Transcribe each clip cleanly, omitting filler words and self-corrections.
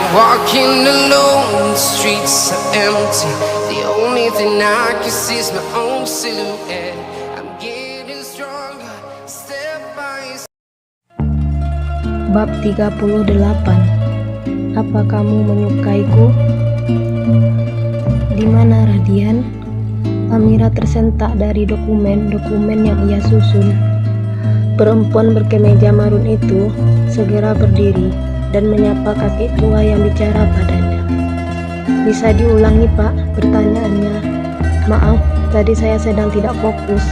Walking alone, the streets are empty. The only thing I can see is my own silhouette. I'm getting stronger, step by step. Bab 38. Apa kamu menyukaiku? Di mana Radian? Amira tersentak dari dokumen yang ia susun. Perempuan berkemeja marun itu segera berdiri dan menyapa kakek tua yang bicara padanya. "Bisa diulangi, Pak, pertanyaannya? Maaf, tadi saya sedang tidak fokus."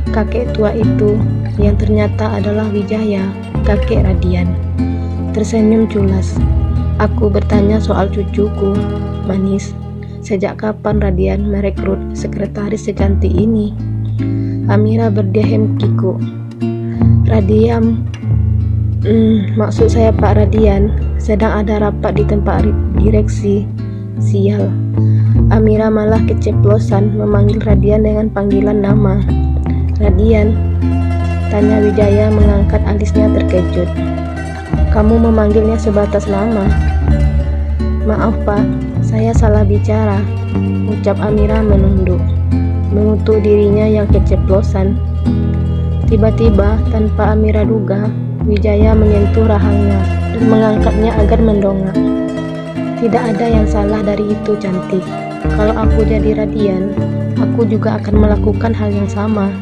Kakek tua itu yang ternyata adalah Wijaya, kakek Radian, tersenyum culas. "Aku bertanya soal cucuku, manis. Sejak kapan Radian merekrut sekretaris secantik ini?" Amira berdiam kikuk. "Radian, maksud saya Pak Radian, sedang ada rapat di tempat direksi." Sial, Amira malah keceplosan memanggil Radian dengan panggilan nama. "Radian?" tanya Wijaya mengangkat alisnya terkejut. "Kamu memanggilnya sebatas nama?" "Maaf Pak, saya salah bicara," ucap Amira menunduk, mengutuk dirinya yang keceplosan. Tiba-tiba, tanpa Amira duga, Wijaya menyentuh rahangnya dan mengangkatnya agar mendongak. "Tidak ada yang salah dari itu, cantik. Kalau aku jadi Radian, aku juga akan melakukan hal yang sama."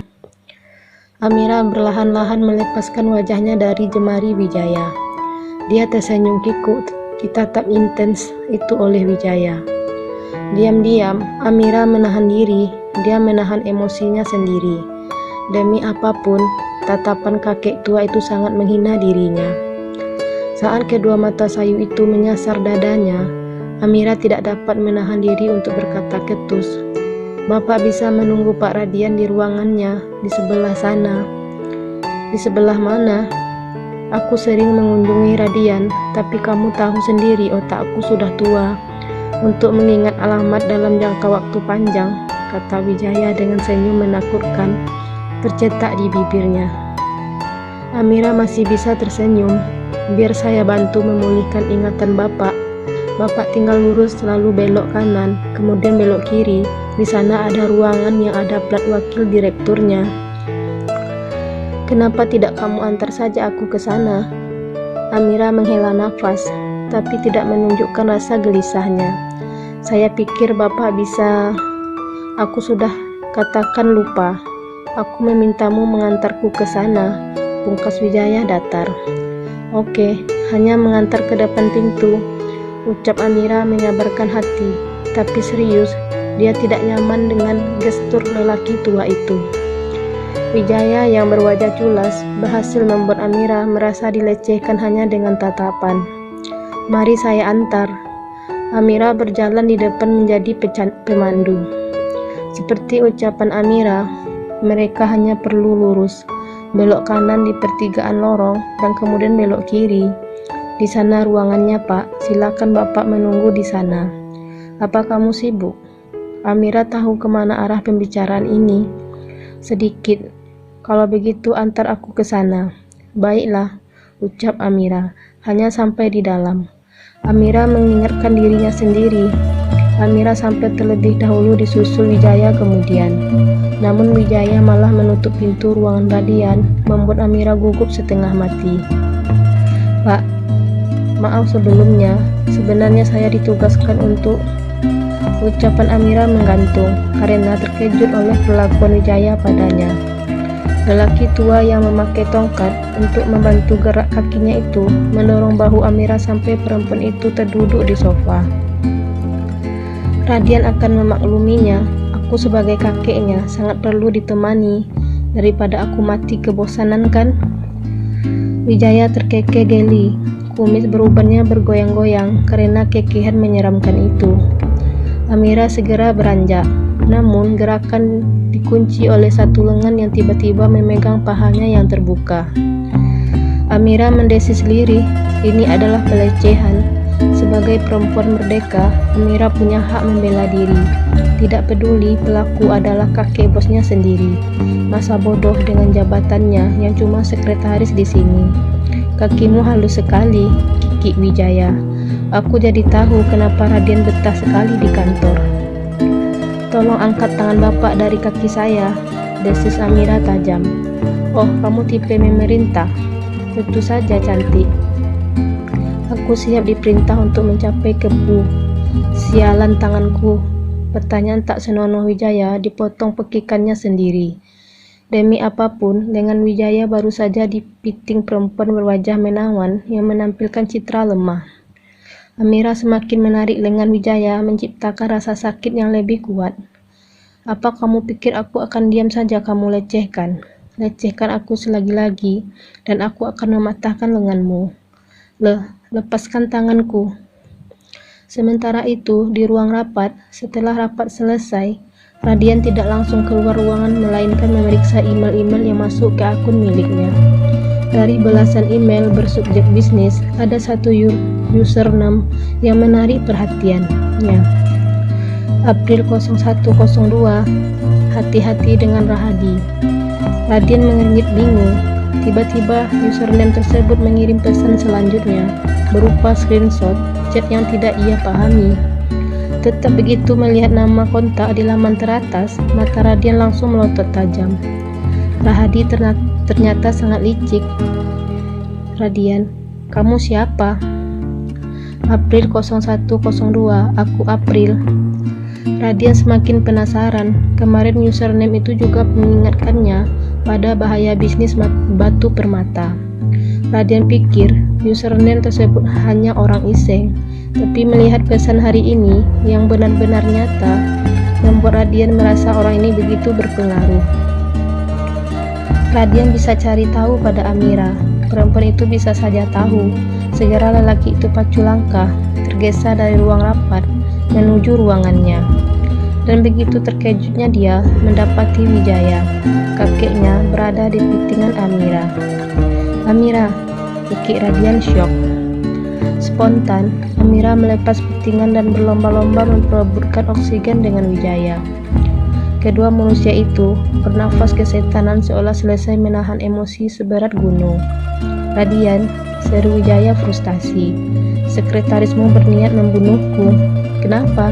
Amira perlahan-lahan melepaskan wajahnya dari jemari Wijaya. Dia tersenyum kikuk ditatap intens itu oleh Wijaya. Diam-diam, Amira menahan diri. Dia menahan emosinya sendiri. Demi apapun, tatapan kakek tua itu sangat menghina dirinya. Saat kedua mata sayu itu menyasar dadanya, Amira tidak dapat menahan diri untuk berkata ketus. "Bapak bisa menunggu Pak Radian di ruangannya, di sebelah sana." "Di sebelah mana?" "Aku sering mengunjungi Radian, tapi kamu tahu sendiri otakku sudah tua untuk mengingat alamat dalam jangka waktu panjang," kata Wijaya dengan senyum menakutkan tercetak di bibirnya. Amira masih bisa tersenyum. "Biar saya bantu memulihkan ingatan Bapak. Bapak tinggal lurus lalu belok kanan, kemudian belok kiri. Di sana ada ruangan yang ada plat wakil direkturnya." "Kenapa tidak kamu antar saja aku ke sana?" Amira menghela nafas, tapi tidak menunjukkan rasa gelisahnya. "Saya pikir Bapak bisa..." "Aku sudah katakan lupa. Aku memintamu mengantarku ke sana," pungkas Wijaya datar. "Oke, hanya mengantar ke depan pintu," ucap Amira menyabarkan hati. Tapi serius, dia tidak nyaman dengan gestur lelaki tua itu. Wijaya yang berwajah culas berhasil membuat Amira merasa dilecehkan hanya dengan tatapan. "Mari saya antar." Amira berjalan di depan menjadi pemandu. Seperti ucapan Amira, mereka hanya perlu lurus, belok kanan di pertigaan lorong, dan kemudian belok kiri. "Di sana ruangannya, Pak. Silakan Bapak menunggu di sana." "Apa kamu sibuk?" Amira tahu kemana arah pembicaraan ini. "Sedikit. Kalau begitu antar aku ke sana." "Baiklah," ucap Amira, hanya sampai di dalam. Amira mengingatkan dirinya sendiri. Amira sampai terlebih dahulu disusul Wijaya kemudian. Namun Wijaya malah menutup pintu ruangan Radian, membuat Amira gugup setengah mati. "Pak, maaf sebelumnya. Sebenarnya saya ditugaskan untuk..." Ucapan Amira menggantung karena terkejut oleh perlakuan Wijaya padanya. Lelaki tua yang memakai tongkat untuk membantu gerak kakinya itu mendorong bahu Amira sampai perempuan itu terduduk di sofa. "Radian akan memakluminya. Aku sebagai kakeknya sangat perlu ditemani. Daripada aku mati kebosanan, kan?" Wijaya terkekeh geli. Kumis berubannya bergoyang-goyang karena kekehan menyeramkan itu. Amira segera beranjak, namun gerakan dikunci oleh satu lengan yang tiba-tiba memegang pahanya yang terbuka. Amira mendesis lirih. Ini adalah pelecehan. Sebagai perempuan merdeka, Amira punya hak membela diri. Tidak peduli pelaku adalah kakek bosnya sendiri. Masa bodoh dengan jabatannya yang cuma sekretaris di sini. "Kakimu halus sekali," kikik Wijaya. Aku jadi tahu kenapa Radian betah sekali di kantor. Tolong angkat tangan Bapak dari kaki saya, desis Amira tajam. Oh, kamu tipe memerintah? Tentu saja cantik. Aku siap diperintah untuk mencapai kepu. Sialan tanganku. Pertanyaan tak senonoh Wijaya dipotong pekikannya sendiri. Demi apapun, dengan Wijaya baru saja dipiting perempuan berwajah menawan yang menampilkan citra lemah. Amira semakin menarik lengan Wijaya, menciptakan rasa sakit yang lebih kuat. Apa kamu pikir aku akan diam saja kamu lecehkan? Lecehkan aku selagi-lagi, dan aku akan mematahkan lenganmu. Lepaskan tanganku. Sementara itu, di ruang rapat, setelah rapat selesai, Radian tidak langsung keluar ruangan melainkan memeriksa email-email yang masuk ke akun miliknya. Dari belasan email bersubjek bisnis, ada satu username yang menarik perhatiannya. April 0102, hati-hati dengan Rahadi. Radian mengernyit bingung. Tiba-tiba username tersebut mengirim pesan selanjutnya, berupa screenshot chat yang tidak ia pahami. Tetap begitu melihat nama kontak di laman teratas, mata Radian langsung melotot tajam. Rahadi ternyata sangat licik. Radian, kamu siapa? April 0102, aku April. Radian semakin penasaran. Kemarin username itu juga mengingatkannya pada bahaya bisnis batu permata. Radian pikir username tersebut hanya orang iseng, tapi melihat pesan hari ini yang benar-benar nyata, membuat Radian merasa orang ini begitu berpengaruh. Radian bisa cari tahu pada Amira. Perempuan itu bisa saja tahu. Segera lelaki itu pacu langkah, tergesa dari ruang rapat menuju ruangannya. Dan begitu terkejutnya dia mendapati Wijaya, kakeknya, berada di pitingan Amira. Amira, pikir Radian syok. Spontan, Amira melepas pitingan dan berlomba-lomba memperebutkan oksigen dengan Wijaya. Kedua manusia itu bernafas kesetanan seolah selesai menahan emosi seberat gunung. Radian, seru Wijaya frustasi. Sekretarismu berniat membunuhku. Kenapa?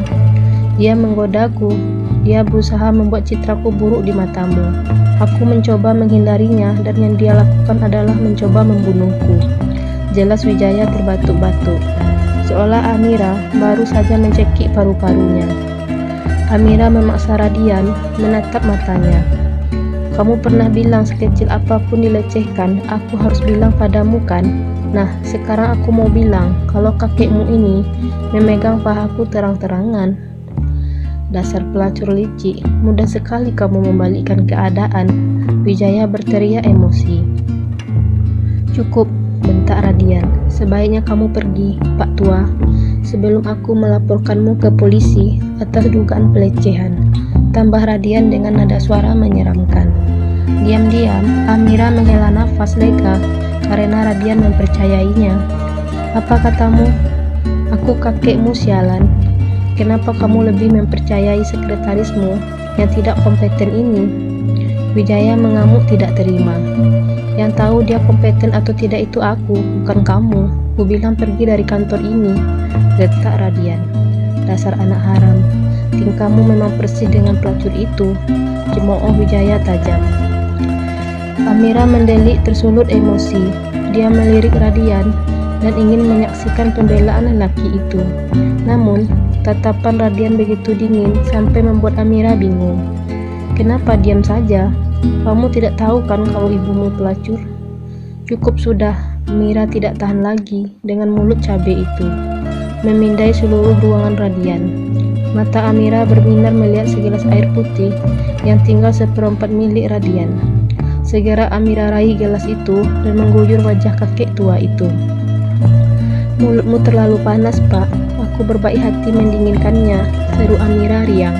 Dia menggodaku. Dia berusaha membuat citraku buruk di matamu. Aku mencoba menghindarinya dan yang dia lakukan adalah mencoba membunuhku. Jelas Wijaya terbatuk-batuk, seolah Amira baru saja mencekik paru-parunya. Amira memaksa Radian menatap matanya. Kamu pernah bilang sekecil apapun dilecehkan, aku harus bilang padamu kan? Nah, sekarang aku mau bilang kalau kakekmu ini memegang pahaku terang-terangan. Dasar pelacur licik, mudah sekali kamu membalikkan keadaan. Wijaya berteriak emosi. Cukup, bentak Radian. Sebaiknya kamu pergi, Pak Tua, sebelum aku melaporkanmu ke polisi atas dugaan pelecehan. Tambah Radian dengan nada suara menyeramkan. Diam-diam, Amira menghela nafas lega karena Radian mempercayainya. Apa katamu? Aku kakekmu sialan. Kenapa kamu lebih mempercayai sekretarismu yang tidak kompeten ini? Wijaya mengamuk tidak terima. Yang tahu dia kompeten atau tidak itu aku, bukan kamu. Ku bilang pergi dari kantor ini, getak Radian. Dasar anak haram, tingkahmu memang persis dengan pelacur itu, cemooh Wijaya tajam. Amira mendelik tersulut emosi. Dia melirik Radian dan ingin menyaksikan pembelaan lelaki itu. Namun, tatapan Radian begitu dingin sampai membuat Amira bingung. Kenapa diam saja? Kamu tidak tahu kan kalau ibumu pelacur? Cukup sudah, Amira tidak tahan lagi dengan mulut cabai itu. Memindai seluruh ruangan Radian. Mata Amira berbinar melihat segelas air putih yang tinggal seperempat milik Radian. Segera Amira raih gelas itu dan mengguyur wajah kakek tua itu. Mulutmu terlalu panas, Pak. Aku berbaik hati mendinginkannya, seru Amira riang.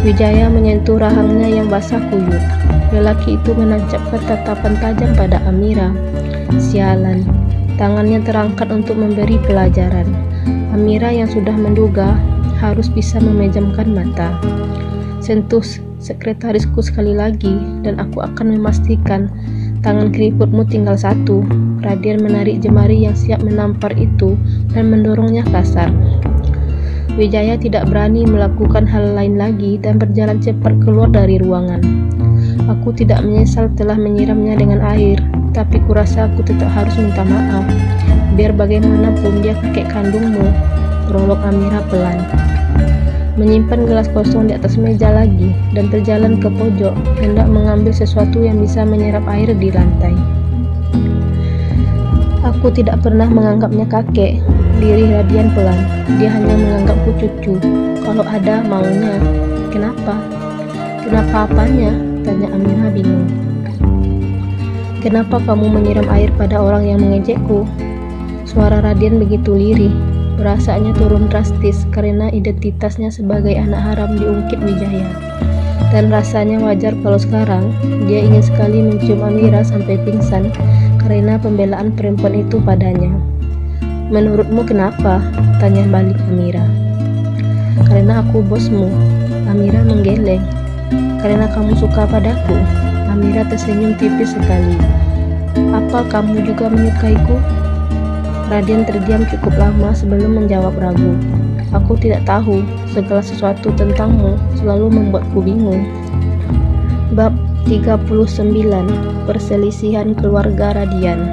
Wijaya menyentuh rahangnya yang basah kuyup. Lelaki itu menancapkan tatapan tajam pada Amira. Sialan, tangannya terangkat untuk memberi pelajaran. Amira yang sudah menduga harus bisa memejamkan mata. Sentuh sekretarisku sekali lagi dan aku akan memastikan Tangan keriputmu tinggal satu. Radian menarik jemari yang siap menampar itu dan mendorongnya kasar. Wijaya tidak berani melakukan hal lain lagi dan berjalan cepat keluar dari ruangan. Aku tidak menyesal telah menyiramnya dengan air, tapi kurasa aku tetap harus minta maaf. Biar bagaimanapun dia kakek kandungmu, prolog Amira pelan. Menyimpan gelas kosong di atas meja lagi dan terjalan ke pojok, hendak mengambil sesuatu yang bisa menyerap air di lantai. Aku tidak pernah menganggapnya kakek, lirih Radian pelan. Dia hanya menganggapku cucu. Kalau ada maunya. Kenapa? Kenapa apanya? Tanya Amira bingung. Kenapa kamu menyiram air pada orang yang mengejekku? Suara Radian begitu lirih. Perasaannya turun drastis karena identitasnya sebagai anak haram diungkit Wijaya. Dan rasanya wajar kalau sekarang dia ingin sekali mencium Amira sampai pingsan karena pembelaan perempuan itu padanya. Menurutmu kenapa? Tanya balik Amira. Karena aku bosmu. Amira menggeleng. Karena kamu suka padaku. Amira tersenyum tipis sekali. Apa kamu juga menyukaiku? Radian terdiam cukup lama sebelum menjawab ragu. Aku tidak tahu, segala sesuatu tentangmu selalu membuatku bingung. Bab 39. Perselisihan keluarga Radian.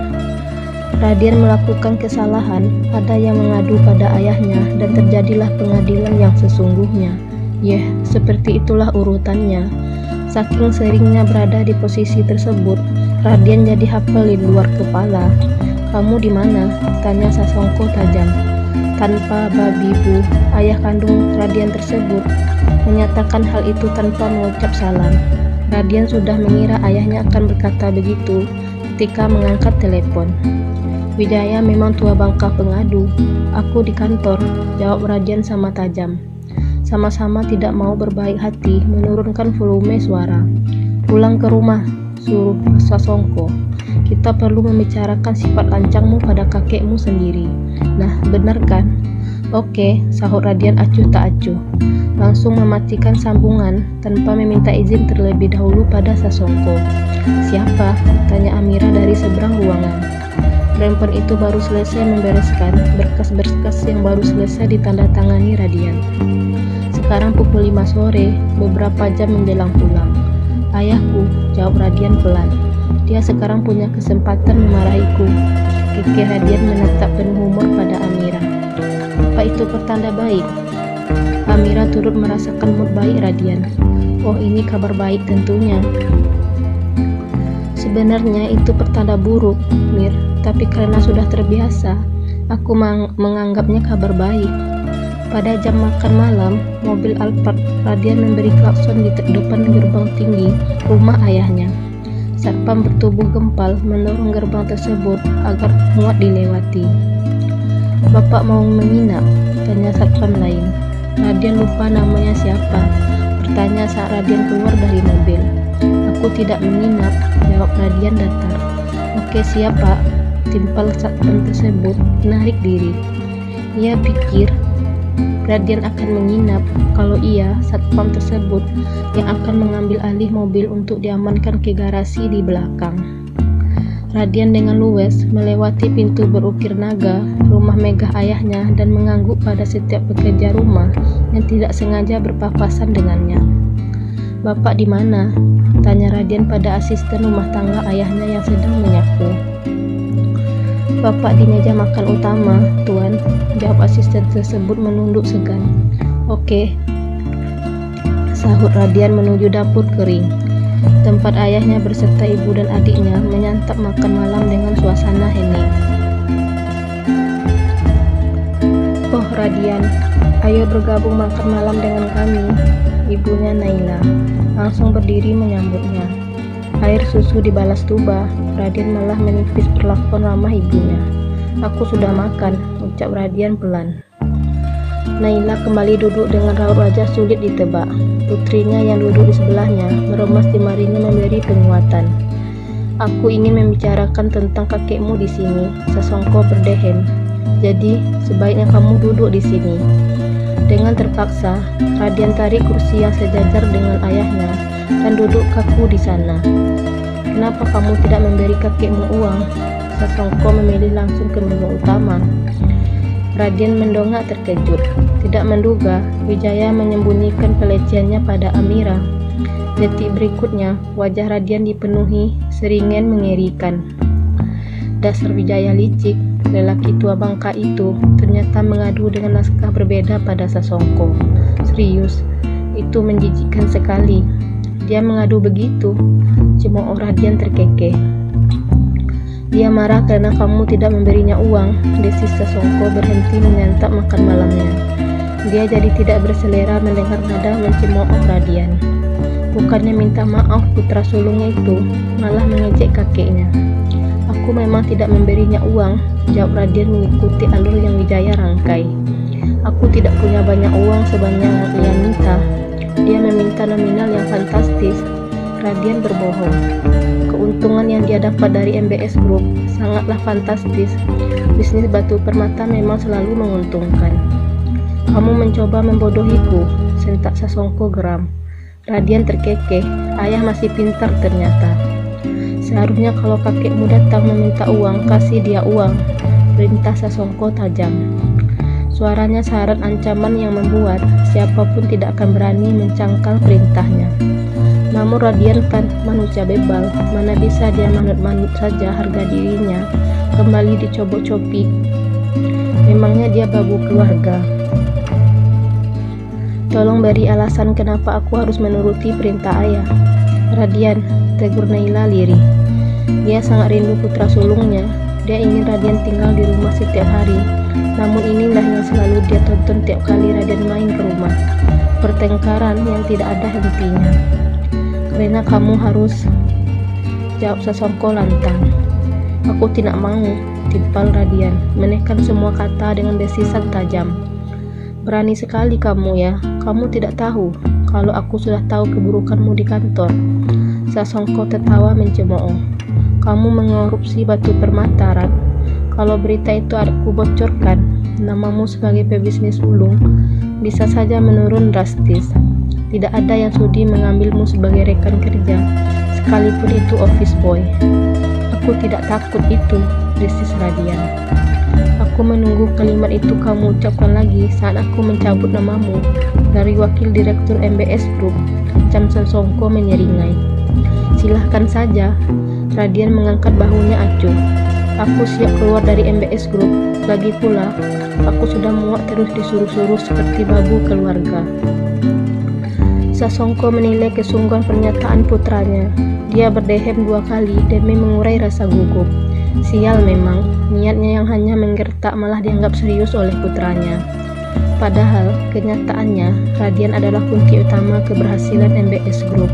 Radian melakukan kesalahan, ada yang mengadu pada ayahnya dan terjadilah pengadilan yang sesungguhnya. Seperti itulah urutannya. Saking seringnya berada di posisi tersebut, Radian jadi hafal di luar kepala. Kamu di mana? Tanya Sasongko tajam. Tanpa babi bu, ayah kandung Radian tersebut menyatakan hal itu tanpa mengucap salam. Radian sudah mengira ayahnya akan berkata begitu ketika mengangkat telepon. Wijaya memang tua bangka pengadu. Aku di kantor, jawab Radian sama tajam. Sama-sama tidak mau berbaik hati menurunkan volume suara. Pulang ke rumah, suruh Sasongko. Kita perlu membicarakan sifat lancangmu pada kakekmu sendiri. Nah, benar kan? Oke, sahut Radian acuh tak acuh. Langsung mematikan sambungan tanpa meminta izin terlebih dahulu pada Sasongko. Siapa? Tanya Amira dari seberang ruangan. Perempuan itu baru selesai membereskan berkas-berkas yang baru selesai ditandatangani Radian. Sekarang pukul 5 sore, beberapa jam menjelang pulang. Ayahku, jawab Radian pelan. Dia sekarang punya kesempatan memarahiku. Kekeh Radian menatap penuh humor pada Amira. Apa itu pertanda baik? Amira turut merasakan mood baik Radian. Oh, ini kabar baik tentunya. Sebenarnya itu pertanda buruk, Mir. Tapi karena sudah terbiasa, aku menganggapnya kabar baik. Pada jam makan malam, mobil Alphard Radian memberi klakson di depan gerbang tinggi rumah ayahnya. Satpam bertubuh gempal mendorong gerbang tersebut agar muat dilewati. Bapak mau menginap? Tanya satpam lain. Radian lupa namanya siapa. Bertanya saat Radian keluar dari mobil. Aku tidak menginap, jawab Radian datar. Oke siap pak. Timpal satpam tersebut menarik diri. Ia pikir Radian akan menginap. Kalau iya, satpam tersebut yang akan mengambil alih mobil untuk diamankan ke garasi di belakang. Radian dengan luwes melewati pintu berukir naga rumah megah ayahnya dan mengangguk pada setiap pekerja rumah yang tidak sengaja berpapasan dengannya. Bapak di mana? Tanya Radian pada asisten rumah tangga ayahnya yang sedang menyapu. Bapak di meja makan utama, Tuan, jawab asisten tersebut menunduk segan. Oke, sahut Radian menuju dapur kering. Tempat ayahnya berserta ibu dan adiknya menyantap makan malam dengan suasana hening. Oh Radian, ayo bergabung makan malam dengan kami. Ibunya Naila langsung berdiri menyambutnya. Air susu dibalas tuba. Radian malah menipis perlakuan ramah ibunya. Aku sudah makan, ucap Radian pelan. Naila kembali duduk dengan raut wajah sulit ditebak. Putrinya yang duduk di sebelahnya meremas jemarinya memberi penguatan. Aku ingin membicarakan tentang kakekmu di sini, Sasongko berdeham. Jadi, sebaiknya kamu duduk di sini. Dengan terpaksa, Radian tarik kursi yang sejajar dengan ayahnya dan duduk kaku di sana. Kenapa kamu tidak memberi kakekmu uang? Sasongko memilih langsung ke menu utama. Radian mendongak terkejut. Tidak menduga Wijaya menyembunyikan pelecehannya pada Amira. Detik berikutnya, wajah Radian dipenuhi seringan mengerikan. Dasar Wijaya licik, lelaki tua bangka itu ternyata mengadu dengan naskah berbeda pada Sasongko. Serius, itu menjijikkan sekali. Dia mengadu begitu, cemooh Radian terkekeh. Dia marah karena kamu tidak memberinya uang. Desis Sasongko berhenti menyantap makan malamnya. Dia jadi tidak berselera mendengar nada mencemooh Radian. Bukannya minta maaf putra sulungnya itu, malah mengejek kakeknya. Aku memang tidak memberinya uang, jawab Radian mengikuti alur yang Wijaya rangkai. Aku tidak punya banyak uang sebanyak yang ia minta. Dia meminta nominal yang fantastis. Radian berbohong. Keuntungan yang dia dapat dari MBS Group sangatlah fantastis. Bisnis batu permata memang selalu menguntungkan. Kamu mencoba membodohiku, sentak Sasongko geram. Radian terkekeh, ayah masih pintar ternyata. Seharusnya kalau kakekmu datang meminta uang, kasih dia uang, perintah Sasongko tajam. Suaranya syarat ancaman yang membuat siapapun tidak akan berani mencangkal perintahnya. Namun Radian kan manusia bebal, mana bisa dia manut-manut saja harga dirinya kembali dicobok-copik. Memangnya dia babu keluarga. Tolong beri alasan kenapa aku harus menuruti perintah ayah. Radian, tegur Naila lirih. Dia sangat rindu putra sulungnya. Dia ingin Radian tinggal di rumah setiap hari. Namun inilah yang selalu dia tonton tiap kali Radian main ke rumah. Pertengkaran yang tidak ada hentinya. Karena kamu harus, jawab Sasongko lantang. Aku tidak mau, timpal Radian, menekan semua kata dengan desisan tajam. Berani sekali kamu ya, kamu tidak tahu kalau aku sudah tahu keburukanmu di kantor. Sasongko tertawa mencemooh. Kamu mengorupsi batu permata, Rat. Kalau berita itu aku bocorkan, namamu sebagai pebisnis ulung bisa saja menurun drastis. Tidak ada yang sudi mengambilmu sebagai rekan kerja, sekalipun itu office boy. Aku tidak takut itu, desis Radian. Aku menunggu kalimat itu kamu ucapkan lagi saat aku mencabut namamu dari wakil direktur MBS Group, ucap Sasongko menyeringai. Silahkan saja, Radian mengangkat bahunya acuh. Aku siap keluar dari MBS Group. Lagi pula, aku sudah muak terus disuruh-suruh seperti babu keluarga. Sasongko menilai kesungguhan pernyataan putranya. Dia berdehem 2 kali demi mengurai rasa gugup. Sial memang, niatnya yang hanya menggertak malah dianggap serius oleh putranya. Padahal, kenyataannya, Radian adalah kunci utama keberhasilan MBS Group.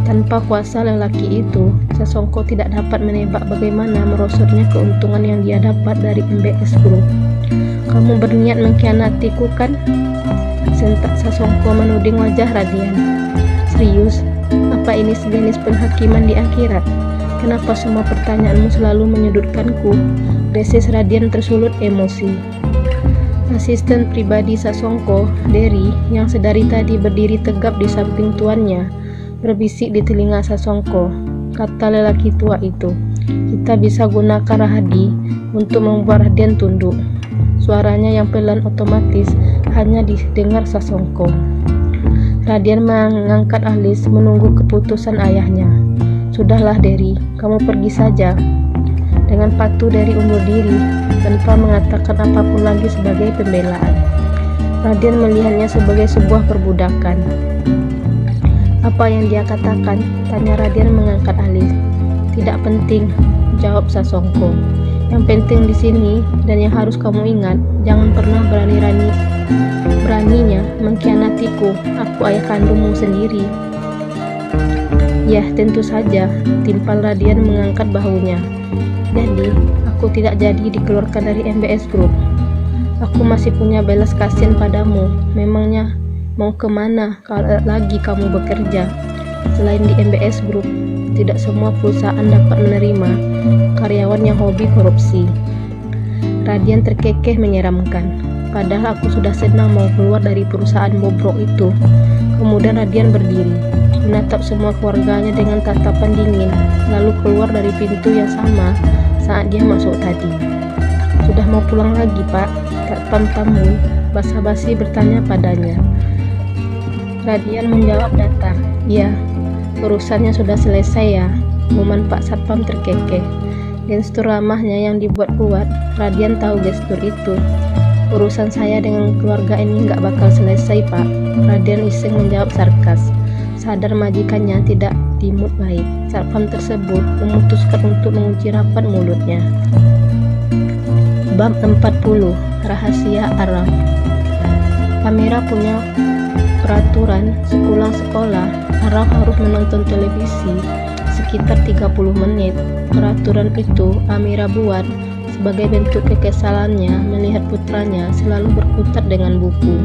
Tanpa kuasa lelaki itu, Sasongko tidak dapat menebak bagaimana merosotnya keuntungan yang dia dapat dari MBS Group. Kamu berniat mengkhianatiku kan? Sentak Sasongko menuding wajah Radian. Serius? Apa ini sejenis penghakiman di akhirat? Kenapa semua pertanyaanmu selalu menyudutkanku? Desis Radian tersulut emosi. Asisten pribadi Sasongko, Derry, yang sedari tadi berdiri tegap di samping tuannya, berbisik di telinga Sasongko. Kata lelaki tua itu, kita bisa gunakan Rahadi untuk membuat Radian tunduk. Suaranya yang pelan otomatis hanya didengar Sasongko. Radian mengangkat alis menunggu keputusan ayahnya. Sudahlah Derry, kamu pergi saja. Dengan patuh Derry undur diri tanpa mengatakan apapun lagi sebagai pembelaan. Radian melihatnya sebagai sebuah perbudakan. Apa yang dia katakan? Tanya Radian mengangkat alis. Tidak penting, jawab Sasongko. Yang penting di sini dan yang harus kamu ingat, jangan pernah beraninya mengkhianatiku. Aku ayah kandungmu sendiri. Ya, tentu saja, timpal Radian mengangkat bahunya. Jadi, aku tidak jadi dikeluarkan dari MBS Group. Aku masih punya belas kasihan padamu. Memangnya mau kemana kalau lagi kamu bekerja? Selain di MBS Group, tidak semua perusahaan dapat menerima karyawan yang hobi korupsi. Radian terkekeh menyeramkan. Padahal aku sudah senang mau keluar dari perusahaan bobrok itu. Kemudian Radian berdiri, menatap semua keluarganya dengan tatapan dingin, lalu keluar dari pintu yang sama saat dia masuk tadi. "Sudah mau pulang lagi, Pak?" Satpam Tambun basa-basi bertanya padanya. Radian menjawab datar, "Iya, urusannya sudah selesai ya." Guman Pak Satpam terkekeh. Gestur ramahnya yang dibuat kuat. Radian tahu gestur itu. "Urusan saya dengan keluarga ini nggak bakal selesai, Pak." Radian iseng menjawab sarkas. Sadar majikannya tidak di mood baik, satpam tersebut memutuskan untuk mengunci rapat mulutnya. Bab 40. Rahasia Araf. Amira punya peraturan sepulang sekolah Araf harus menonton televisi sekitar 30 menit. Peraturan itu Amira buat sebagai bentuk kekesalannya melihat putranya selalu berkutat dengan buku.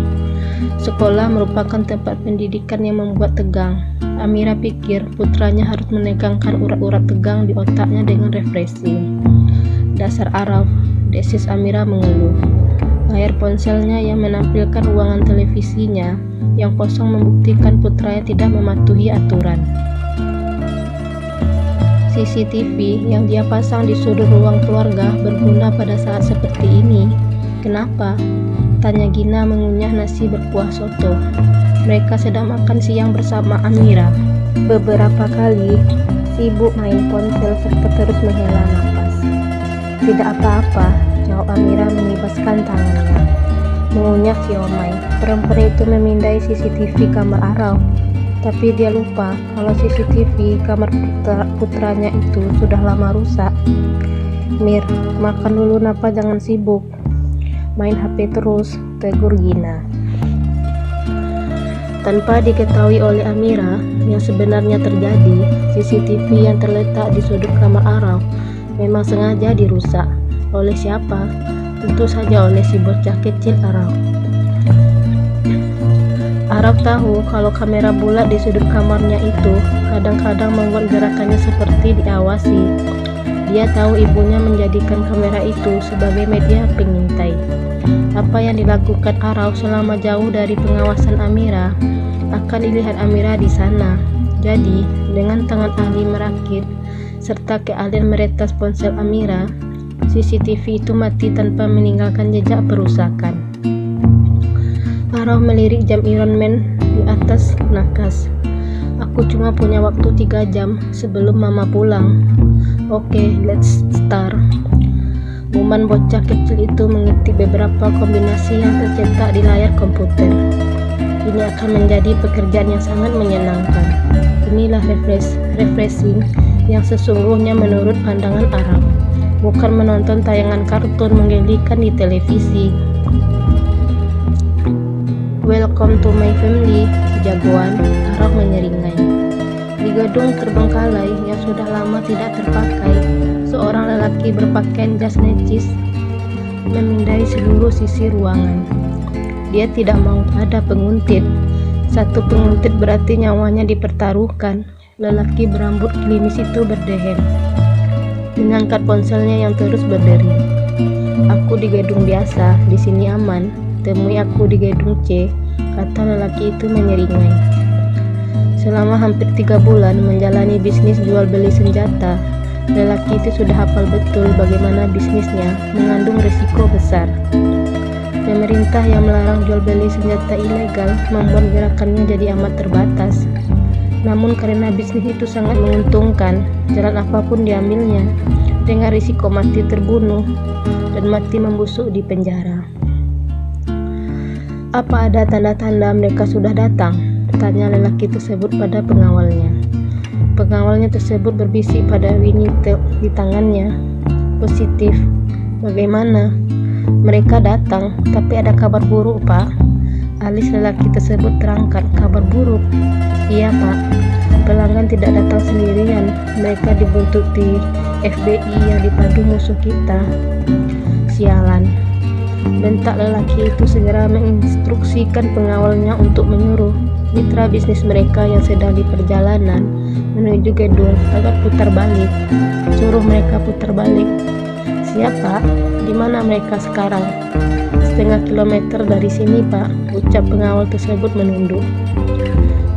Sekolah merupakan tempat pendidikan yang membuat tegang. Amira pikir putranya harus menegangkan urat-urat tegang di otaknya dengan refreshing. "Dasar Araf," desis Amira mengeluh. Layar ponselnya yang menampilkan ruangan televisinya yang kosong membuktikan putranya tidak mematuhi aturan. CCTV yang dia pasang di sudut ruang keluarga berguna pada saat seperti ini. "Kenapa?" tanya Gina mengunyah nasi berkuah soto. Mereka sedang makan siang bersama Amira. Beberapa kali sibuk main ponsel serta terus menghela napas. "Tidak apa-apa," jawab Amira mengibaskan tangannya. Mengunyah siomay. Perempuan itu memindai CCTV kamar Araf, tapi dia lupa kalau CCTV kamar putranya itu sudah lama rusak. "Mir, makan dulu napa, jangan sibuk main HP terus," tegur Gina. Tanpa diketahui oleh Amira yang sebenarnya terjadi, CCTV yang terletak di sudut kamar Araf memang sengaja dirusak. Oleh siapa? Tentu saja oleh si bocah kecil Araf. Araf tahu kalau kamera bulat di sudut kamarnya itu kadang-kadang membuat gerakannya seperti diawasi. Dia tahu ibunya menjadikan kamera itu sebagai media pengintai. Apa yang dilakukan Araf selama jauh dari pengawasan Amira akan dilihat Amira di sana. Jadi, dengan tangan ahli merakit serta keahlian meretas ponsel Amira, CCTV itu mati tanpa meninggalkan jejak perusakan. Araf melirik jam Ironman di atas nakas. "Aku cuma punya waktu 3 jam sebelum mama pulang." "Oke, let's start." Guman bocah kecil itu mengetik beberapa kombinasi yang tercetak di layar komputer. Ini akan menjadi pekerjaan yang sangat menyenangkan. Inilah refreshing yang sesungguhnya menurut pandangan Araf, bukan menonton tayangan kartun menggelikan di televisi. "Welcome to my family, jagoan," Araf menyeringai. Di gedung terbengkalai yang sudah lama tidak terpakai, seorang lelaki berpakaian jas necis memindai seluruh sisi ruangan. Dia tidak mau ada penguntit. Satu penguntit berarti nyawanya dipertaruhkan. Lelaki berambut klimis itu berdeham, mengangkat ponselnya yang terus berdering. "Aku di gedung biasa, di sini aman. Temui aku di gedung C," kata lelaki itu menyeringai. Selama hampir 3 bulan menjalani bisnis jual beli senjata, lelaki itu sudah hafal betul bagaimana bisnisnya mengandung risiko besar. Pemerintah yang melarang jual beli senjata ilegal membuat gerakannya jadi amat terbatas. Namun karena bisnis itu sangat menguntungkan, jalan apapun diambilnya dengan risiko mati terbunuh dan mati membusuk di penjara. "Apa ada tanda-tanda mereka sudah datang?" tanya lelaki tersebut pada pengawalnya. Pengawalnya tersebut berbisik pada Winnie di tangannya. "Positif." "Bagaimana?" "Mereka datang, tapi ada kabar buruk, Pak." Alis lelaki tersebut terangkat. "Kabar buruk?" "Iya, Pak. Pelanggan tidak datang sendirian. Mereka dibuntuti FBI yang dipadu musuh kita." "Sialan," bentak lelaki itu segera menginstruksikan pengawalnya untuk menyuruh mitra bisnis mereka yang sedang di perjalanan menuju gedung agar putar balik. Suruh mereka putar balik. "Siapa? Di mana mereka sekarang?" kilometer dari sini, Pak, ucap pengawal tersebut menunduk.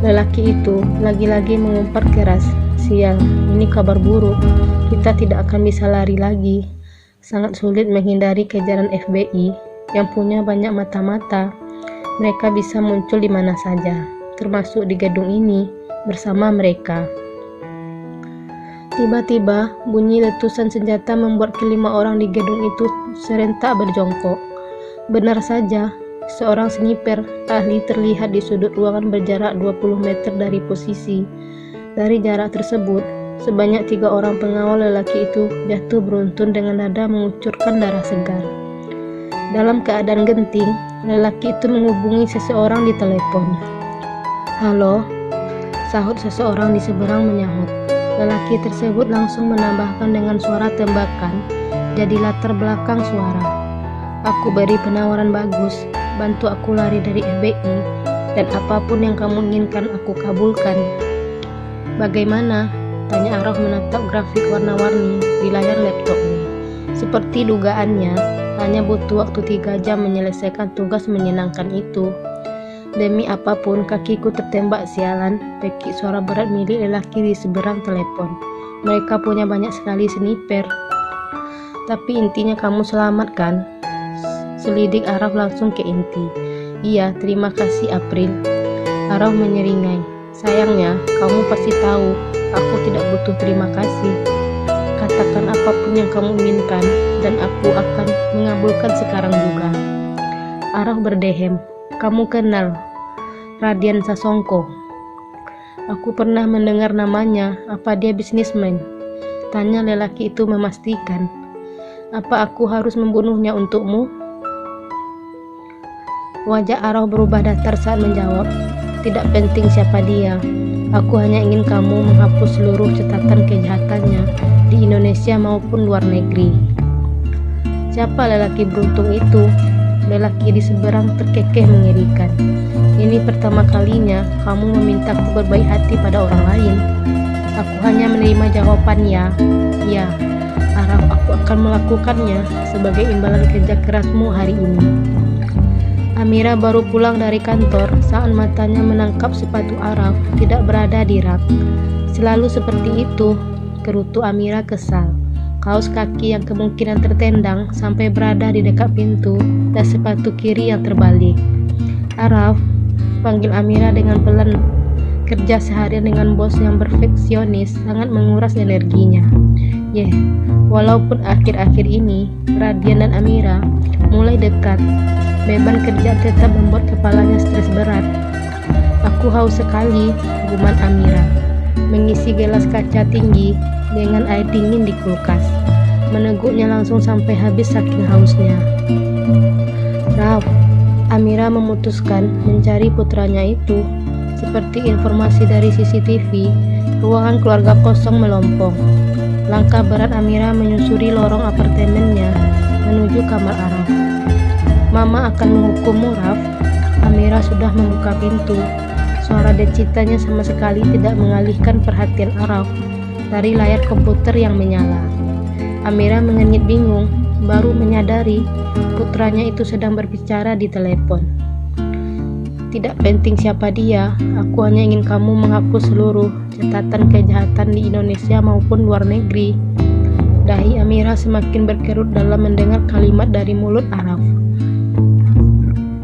Lelaki itu lagi-lagi mengumpat keras. Sial, ini kabar buruk. Kita tidak akan bisa lari lagi. Sangat sulit menghindari kejaran FBI yang punya banyak mata-mata. Mereka bisa muncul di mana saja, termasuk di gedung ini bersama mereka. Tiba-tiba, bunyi letusan senjata membuat kelima orang di gedung itu serentak berjongkok. Benar saja, seorang sniper ahli terlihat di sudut ruangan berjarak 20 meter dari posisi. Dari jarak tersebut, sebanyak 3 orang pengawal lelaki itu jatuh beruntun dengan nada mengucurkan darah segar. Dalam keadaan genting, lelaki itu menghubungi seseorang di telepon. "Halo," sahut seseorang di seberang menyahut. Lelaki tersebut langsung menambahkan dengan suara tembakan jadi latar belakang suara. "Aku beri penawaran bagus, bantu aku lari dari FBI, dan apapun yang kamu inginkan aku kabulkan." "Bagaimana?" tanya Araf menatap grafik warna-warni di layar laptopnya. Seperti dugaannya, hanya butuh waktu 3 jam menyelesaikan tugas menyenangkan itu. "Demi apapun kakiku tertembak, sialan," pekik suara berat milik lelaki di seberang telepon. "Mereka punya banyak sekali sniper." "Tapi intinya kamu selamat kan?" Selidik Araf langsung ke inti. "Iya, terima kasih April." Araf menyeringai. "Sayangnya, kamu pasti tahu aku tidak butuh terima kasih. Katakan apapun yang kamu inginkan dan aku akan mengabulkan sekarang juga." Araf berdehem. "Kamu kenal Radian Sasongko?" "Aku pernah mendengar namanya. Apa dia bisnismen?" tanya lelaki itu memastikan. "Apa aku harus membunuhnya untukmu?" Wajah Araf berubah datar saat menjawab. "Tidak penting siapa dia. Aku hanya ingin kamu menghapus seluruh catatan kejahatannya di Indonesia maupun luar negeri." "Siapa lelaki beruntung itu?" Lelaki di seberang terkekeh mengerikan. "Ini pertama kalinya kamu memintaku berbaik hati pada orang lain." Aku hanya menerima jawaban ya. "Ya, Araf, aku akan melakukannya sebagai imbalan kerja kerasmu hari ini." Amira baru pulang dari kantor saat matanya menangkap sepatu Araf tidak berada di rak. Selalu seperti itu, gerutu Amira kesal. Kaos kaki yang kemungkinan tertendang sampai berada di dekat pintu dan sepatu kiri yang terbalik. "Araf," panggil Amira dengan pelan. Kerja seharian dengan bos yang perfeksionis sangat menguras energinya. Walaupun akhir-akhir ini Radian dan Amira mulai dekat, beban kerja tetap membuat kepalanya stres berat. "Aku haus sekali," gumam Amira, mengisi gelas kaca tinggi dengan air dingin di kulkas. Meneguknya langsung sampai habis saking hausnya. "Raf," Amira memutuskan mencari putranya itu. Seperti informasi dari CCTV, ruangan keluarga kosong melompong. Langkah berat Amira menyusuri lorong apartemennya menuju kamar Araf. "Mama akan menghukummu, Raf." Amira sudah membuka pintu. Suara decitanya sama sekali tidak mengalihkan perhatian Araf dari layar komputer yang menyala. Amira mengenyit bingung, baru menyadari putranya itu sedang berbicara di telepon. "Tidak penting siapa dia, aku hanya ingin kamu menghapus seluruh catatan kejahatan di Indonesia maupun luar negeri." Dahi Amira semakin berkerut dalam mendengar kalimat dari mulut Araf.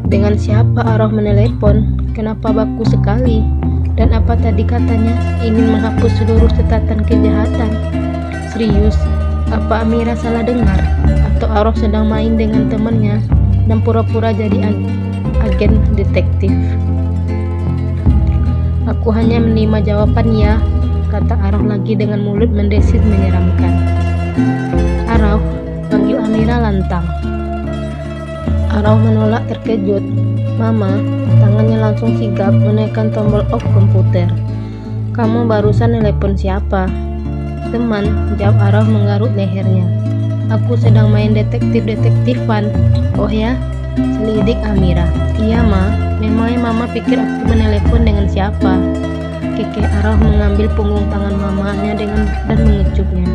Dengan siapa Araf menelepon? Kenapa baku sekali? Dan apa tadi katanya ingin menghapus seluruh catatan kejahatan? Serius? Apa Amira salah dengar? Atau Araf sedang main dengan temannya dan pura-pura jadi agen detektif? "Aku hanya menerima jawaban ya," kata Araf lagi dengan mulut mendesis menyeramkan. "Araf," panggil Amira lantang. Araf menolak terkejut. "Mama," tangannya langsung sigap menekan tombol off komputer. "Kamu barusan telepon siapa?" "Teman," jawab Araf menggaruk lehernya. "Aku sedang main detektif-detektifan." "Oh ya?" selidik Amira. "Iya ma, memangnya mama pikir aku menelepon dengan siapa?" Kekeh Araf mengambil punggung tangan mamanya dan mengecupnya.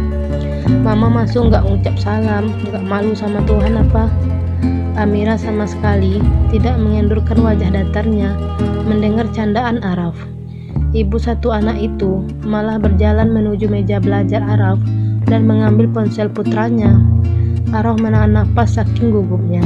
"Mama masuk nggak ngucap salam, nggak malu sama Tuhan apa?" Amira sama sekali tidak mengendurkan wajah datarnya mendengar candaan Araf. Ibu satu anak itu malah berjalan menuju meja belajar Araf dan mengambil ponsel putranya. Araf menahan napas saking gugupnya.